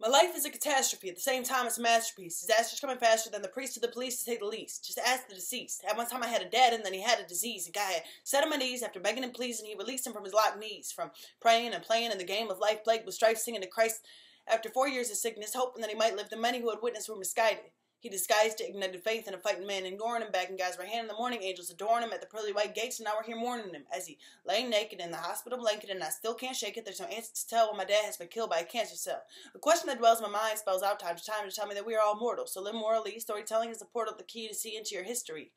My life is a catastrophe. At the same time, it's a masterpiece. Disasters coming faster than the priest or the police, to say the least. Just ask the deceased. At one time I had a dad, and then he had a disease. A guy had sat on my knees after begging and pleasing. He released him from his locked knees, from praying and playing in the game of life, plagued with strife, singing to Christ. After 4 years of sickness, hoping that he might live, the many who had witnessed were misguided. He disguised it, ignited faith in a fighting man, ignoring him, bagging guys by hand in the morning, angels adoring him at the pearly white gates, and now we're here mourning him as he lay naked in the hospital blanket, and I still can't shake it. There's no answer to tell when my dad has been killed by a cancer cell. A question that dwells in my mind spells out time to time to tell me that we are all mortal, so live morally. Storytelling is the portal, the key to see into your history.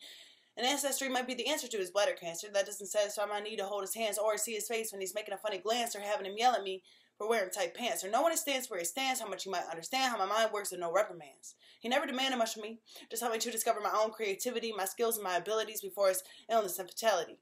An ancestry might be the answer to his bladder cancer. That doesn't satisfy my need to hold his hands or see his face when he's making a funny glance, or having him yell at me for wearing tight pants, or no one stands where he stands, how much he might understand, how my mind works with no reprimands. He never demanded much from me, just helped me to discover my own creativity, my skills, and my abilities before his illness and fatality.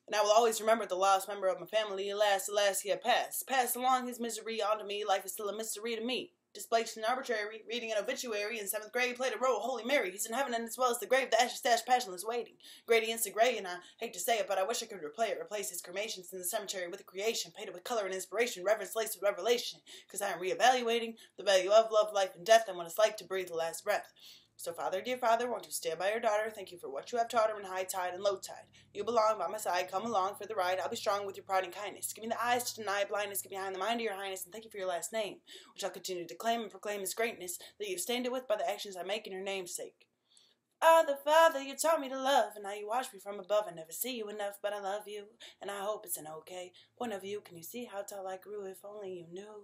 And I will always remember the last member of my family. Alas, he had passed along his misery onto me. Life is still a mystery to me. Displaced and arbitrary, reading an obituary in 7th grade, played a role, Holy Mary. He's in heaven, and as well as the grave, the ashes stash passionless waiting. Gradients to gray, and I hate to say it, but I wish I could replace his cremations in the cemetery with a creation, painted with color and inspiration, reverence laced with revelation, because I am reevaluating the value of love, life, and death, and what it's like to breathe the last breath. So, Father, dear Father, won't you stand by your daughter? Thank you for what you have taught her in high tide and low tide. You belong by my side. Come along for the ride. I'll be strong with your pride and kindness. Give me the eyes to deny blindness. Give me behind the mind of your highness. And thank you for your last name, which I'll continue to claim and proclaim his greatness, that you've stained it with by the actions I make in your name's sake. Father, Father, you taught me to love, and now you watch me from above. I never see you enough, but I love you, and I hope it's an okay point of view. Can you see how tall I grew? If only you knew.